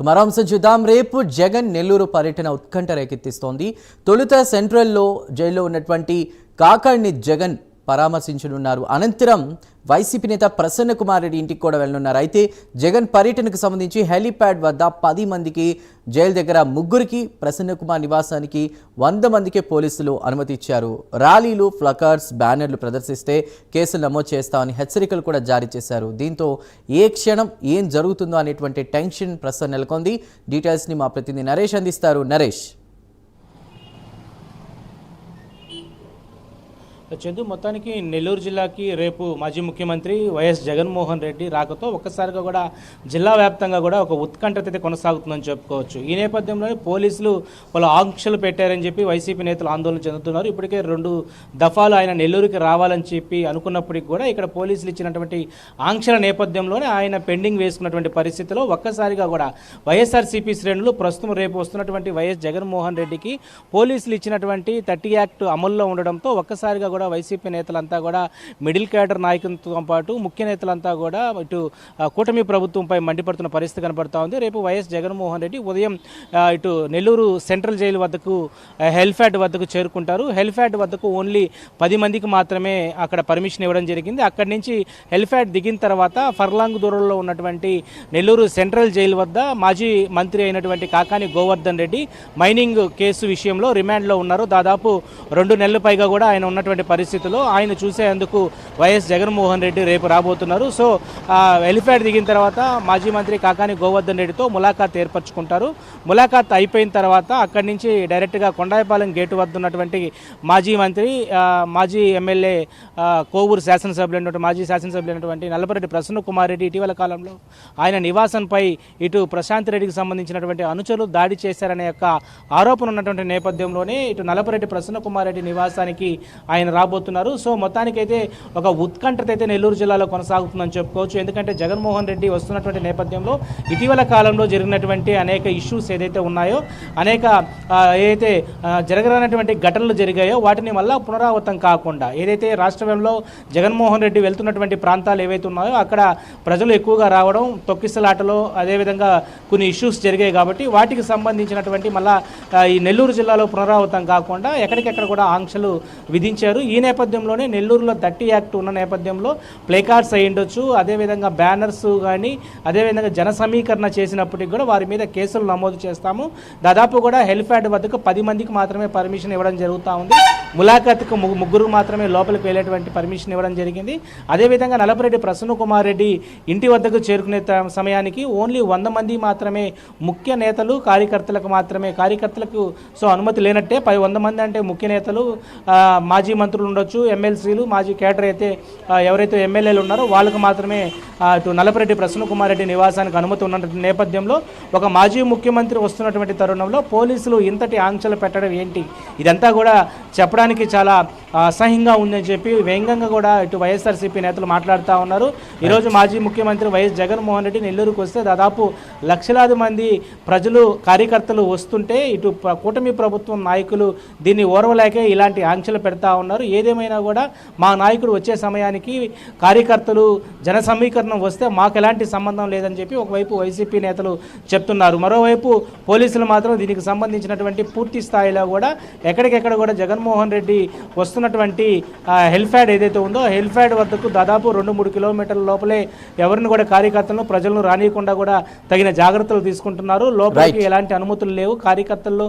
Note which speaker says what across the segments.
Speaker 1: మరో అంశం చూద్దాం. రేపు జగన్ నెల్లూరు పర్యటన ఉత్కంఠ రేకెత్తిస్తోంది. తొలుత సెంట్రల్లో జైల్లో ఉన్నటువంటి కాకాణ్ణి జగన్ పరామర్శించనున్నారు. అనంతరం వైసీపీ నేత ప్రసన్న కుమార్ రెడ్డి ఇంటికి కూడా వెళ్ళనున్నారు. అయితే జగన్ పర్యటనకు సంబంధించి హెలీప్యాడ్ వద్ద 10 మందికి, జైలు దగ్గర 3కి, ప్రసన్న కుమార్ నివాసానికి 100 మందికే పోలీసులు అనుమతి ఇచ్చారు. ర్యాలీలు, ఫ్లకర్స్, బ్యానర్లు ప్రదర్శిస్తే కేసులు నమోదు చేస్తామని హెచ్చరికలు కూడా జారీ చేశారు. దీంతో ఏ క్షణం ఏం జరుగుతుందో అనేటువంటి టెన్షన్ ప్రస్తుతం నెలకొంది. డీటెయిల్స్ని మా ప్రతినిధి నరేష్ అందిస్తారు. నరేష్,
Speaker 2: చందు, మొత్తానికి నెల్లూరు జిల్లాకి రేపు మాజీ ముఖ్యమంత్రి వైఎస్ జగన్మోహన్ రెడ్డి రాకతో ఒక్కసారిగా కూడా జిల్లా వ్యాప్తంగా కూడా ఒక ఉత్కంఠత అయితే కొనసాగుతుందని చెప్పుకోవచ్చు. ఈ నేపథ్యంలోనే పోలీసులు వాళ్ళు ఆంక్షలు పెట్టారని చెప్పి వైసీపీ నేతలు ఆందోళన చెందుతున్నారు. ఇప్పటికే 2 దఫాలు ఆయన నెల్లూరుకి రావాలని చెప్పి అనుకున్నప్పటికీ కూడా ఇక్కడ పోలీసులు ఇచ్చినటువంటి ఆంక్షల నేపథ్యంలోనే ఆయన పెండింగ్ వేసుకున్నటువంటి పరిస్థితిలో ఒక్కసారిగా కూడా వైఎస్ఆర్సీపీ శ్రేణులు ప్రస్తుతం రేపు వస్తున్నటువంటి వైఎస్ జగన్మోహన్ రెడ్డికి పోలీసులు ఇచ్చినటువంటి 30 యాక్ట్ అమల్లో ఉండడంతో ఒక్కసారిగా కూడా వైసీపీ నేతలంతా కూడా మిడిల్ క్యాడర్ నాయకులతో పాటు ముఖ్య నేతలంతా కూడా ఇటు కూటమి ప్రభుత్వంపై మండిపడుతున్న పరిస్థితి కనబడతా ఉంది. రేపు వైఎస్ జగన్మోహన్ రెడ్డి ఉదయం ఇటు నెల్లూరు సెంట్రల్ జైలు వద్దకు హెల్ఫ్యాడ్ వద్దకు చేరుకుంటారు. హెల్ఫ్యాడ్ వద్దకు ఓన్లీ 10 మందికి మాత్రమే అక్కడ పర్మిషన్ ఇవ్వడం జరిగింది. అక్కడి నుంచి హెల్ఫ్యాడ్ దిగిన తర్వాత ఫర్లాంగ్ దూరంలో ఉన్నటువంటి నెల్లూరు సెంట్రల్ జైలు వద్ద మాజీ మంత్రి అయినటువంటి కాకాని గోవర్ధన్ రెడ్డి మైనింగ్ కేసు విషయంలో రిమాండ్లో ఉన్నారు. దాదాపు 2 నెలల పైగా కూడా ఆయన ఉన్నటువంటి పరిస్థితుల్లో ఆయన చూసేందుకు వైఎస్ జగన్మోహన్ రెడ్డి రేపు రాబోతున్నారు. సో హెలిప్యాడ్ దిగిన తర్వాత మాజీ మంత్రి కాకాని గోవర్ధన్ రెడ్డితో ములాఖాత్ ఏర్పరచుకుంటారు. ములాఖాత్ అయిపోయిన తర్వాత అక్కడి నుంచి డైరెక్ట్గా కొండాయిపాలెం గేటు వద్ద ఉన్నటువంటి మాజీ మంత్రి, మాజీ ఎమ్మెల్యే, కోవూరు శాసనసభ్యులు మాజీ శాసనసభ్యులైనటువంటి నల్లపరెడ్డి ప్రసన్న కుమార్ రెడ్డి ఇటీవల కాలంలో ఆయన నివాసంపై ఇటు ప్రశాంత్ రెడ్డికి సంబంధించినటువంటి అనుచరులు దాడి చేశారనే యొక్క ఆరోపణ ఉన్నటువంటి నేపథ్యంలోనే ఇటు నల్లపరెడ్డి ప్రసన్న కుమార్ రెడ్డి నివాసానికి ఆయన రాబోతున్నారు. సో మొత్తానికైతే ఒక ఉత్కంఠత అయితే నెల్లూరు జిల్లాలో కొనసాగుతుందని చెప్పుకోవచ్చు. ఎందుకంటే జగన్మోహన్ రెడ్డి వస్తున్నటువంటి నేపథ్యంలో ఇటీవల కాలంలో జరిగినటువంటి అనేక ఇష్యూస్ ఏదైతే ఉన్నాయో, అనేక ఏదైతే జరగనటువంటి ఘటనలు జరిగాయో వాటిని మళ్ళా పునరావృతం కాకుండా ఏదైతే రాష్ట్రంలో జగన్మోహన్ రెడ్డి వెళ్తున్నటువంటి ప్రాంతాలు ఏవైతే ఉన్నాయో అక్కడ ప్రజలు ఎక్కువగా రావడం, తొక్కిసలాటలో అదేవిధంగా కొన్ని ఇష్యూస్ జరిగాయి కాబట్టి వాటికి సంబంధించినటువంటి మళ్ళా ఈ నెల్లూరు జిల్లాలో పునరావృతం కాకుండా ఎక్కడికెక్కడ కూడా ఆంక్షలు విధించారు. ఈ నేపథ్యంలోనే నెల్లూరులో 30 యాక్ట్ ఉన్న నేపథ్యంలో ప్లేకార్డ్స్ అయి ఉండొచ్చు, అదేవిధంగా బ్యానర్స్ కానీ, అదేవిధంగా జన సమీకరణ చేసినప్పటికీ కూడా వారి మీద కేసులు నమోదు చేస్తాము. దాదాపు కూడా హెలిప్యాడ్ వద్దకు 10 మందికి మాత్రమే పర్మిషన్ ఇవ్వడం జరుగుతూ ఉంది. ములాఖాత్కు 3 మాత్రమే లోపలికి వెళ్ళేటువంటి పర్మిషన్ ఇవ్వడం జరిగింది. అదేవిధంగా నల్లపరెడ్డి ప్రసన్న కుమార్ రెడ్డి ఇంటి వద్దకు చేరుకునే సమయానికి ఓన్లీ 100 మంది మాత్రమే ముఖ్య నేతలు, కార్యకర్తలకు మాత్రమే, కార్యకర్తలకు సో అనుమతి లేనట్టే. 100 మంది అంటే ముఖ్య నేతలు, మాజీ మంత్రులు ఉండొచ్చు, ఎమ్మెల్సీలు, మాజీ కేడర్ అయితే ఎవరైతే ఎమ్మెల్యేలు ఉన్నారో వాళ్ళకు మాత్రమే ఇటు నల్లపరెడ్డి ప్రసన్న కుమార్ రెడ్డి నివాసానికి అనుమతి ఉన్న నేపథ్యంలో ఒక మాజీ ముఖ్యమంత్రి వస్తున్నటువంటి తరుణంలో పోలీసులు ఇంతటి ఆంక్షలు పెట్టడం ఏంటి, ఇదంతా కూడా చెప్పడానికి చాలా అసహ్యంగా ఉందని చెప్పి వ్యంగ్యంగా కూడా ఇటు వైఎస్ఆర్సీపీ నేతలు మాట్లాడుతూ ఉన్నారు. ఈరోజు మాజీ ముఖ్యమంత్రి వైఎస్ జగన్మోహన్ రెడ్డి నెల్లూరుకు వస్తే దాదాపు లక్షలాది మంది ప్రజలు, కార్యకర్తలు వస్తుంటే ఇటు కూటమి ప్రభుత్వం నాయకులు దీన్ని ఓర్వలేకే ఇలాంటి ఆంక్షలు పెడతా ఉన్నారు. ఏదేమైనా కూడా మా నాయకుడు వచ్చే సమయానికి కార్యకర్తలు జన సమీకరణం వస్తే మాకు ఎలాంటి సంబంధం లేదని చెప్పి ఒకవైపు వైసీపీ నేతలు చెప్తున్నారు. మరోవైపు పోలీసులు మాత్రం దీనికి సంబంధించినటువంటి పూర్తి స్థాయిలో కూడా ఎక్కడికెక్కడ కూడా జగన్మోహన్ రెడ్డి వస్తున్నటువంటి హెల్ఫ్యాడ్ ఏదైతే ఉందో హెల్ఫ్యాడ్ వద్దకు దాదాపు 2-3 కిలోమీటర్ల లోపలే ఎవరిని కూడా కార్యకర్తలను, ప్రజలను రానియకుండా కూడా తగిన జాగ్రత్తలు తీసుకుంటున్నారు. లోపలికి ఎలాంటి అనుమతులు లేవు, కార్యకర్తల్లో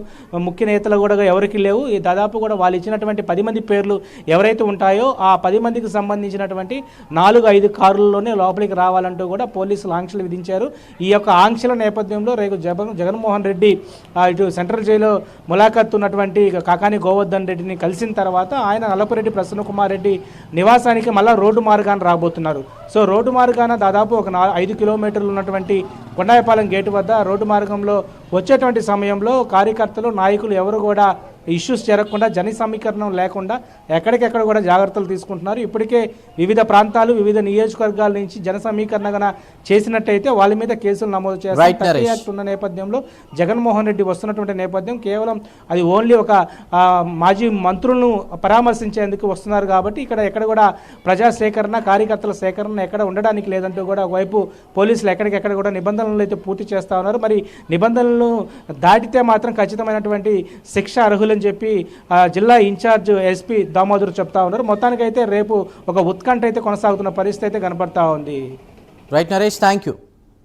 Speaker 2: ముఖ్య నేతలు కూడా ఎవరికి లేవు. దాదాపు కూడా వాళ్ళు ఇచ్చినటువంటి 10 మంది పేర్లు ఎవరైతే ఉంటాయో ఆ 10 మందికి సంబంధించినటువంటి 4-5 కారుల్లోనే లోపలికి రావాలంటూ కూడా పోలీసులు ఆంక్షలు విధించారు. ఈ యొక్క ఆంక్షల నేపథ్యంలో రేపు జగన్మోహన్ రెడ్డి ఇటు సెంట్రల్ జైల్లో ములాఖాత్ ఉన్నటువంటి కాకాని గోవర్ధన్ రెడ్డిని కలిసిన తర్వాత ఆయన నల్లపరెడ్డి ప్రసన్న కుమార్ రెడ్డి నివాసానికి మళ్ళా రోడ్డు మార్గాన రాబోతున్నారు. సో రోడ్డు మార్గాన దాదాపు ఒక 5 కిలోమీటర్లు ఉన్నటువంటి కొండాయిపాలెం గేటు వద్ద రోడ్డు మార్గంలో వచ్చేటువంటి సమయంలో కార్యకర్తలు, నాయకులు ఎవరు కూడా ఇష్యూస్ జరగకుండా జన సమీకరణం లేకుండా ఎక్కడికెక్కడ కూడా జాగ్రత్తలు తీసుకుంటున్నారు. ఇప్పటికే వివిధ ప్రాంతాలు వివిధ నియోజకవర్గాల నుంచి జన సమీకరణ గన చేసినట్టయితే వాళ్ళ మీద కేసులు నమోదు
Speaker 1: Right,
Speaker 2: చేస్తారు.
Speaker 1: Naresh.
Speaker 2: యాక్ట్ ఉన్న నేపథ్యంలో జగన్మోహన్ రెడ్డి వస్తున్నటువంటి నేపథ్యం కేవలం అది ఓన్లీ ఒక మాజీ మంత్రులను పరామర్శించేందుకు వస్తున్నారు కాబట్టి ఎక్కడ కూడా ప్రజా సేకరణ కార్యకర్తల సేకరణ ఎక్కడ ఉండడానికి లేదంటూ కూడా ఒకవైపు పోలీసులు ఎక్కడికెక్కడ కూడా నిబంధనలు అయితే పూర్తి చేస్తా ఉన్నారు. మరి నిబంధనలను దాటితే మాత్రం ఖచ్చితమైనటువంటి శిక్ష అర్హులని చెప్పి జిల్లా ఇన్ఛార్జ్ ఎస్పీ దామోదర్ చెప్తా ఉన్నారు. మొత్తానికైతే రేపు ఒక ఉత్కంఠ అయితే కొనసాగుతున్న పరిస్థితి అయితే కనబడతా ఉంది.
Speaker 1: Right Naresh, thank you.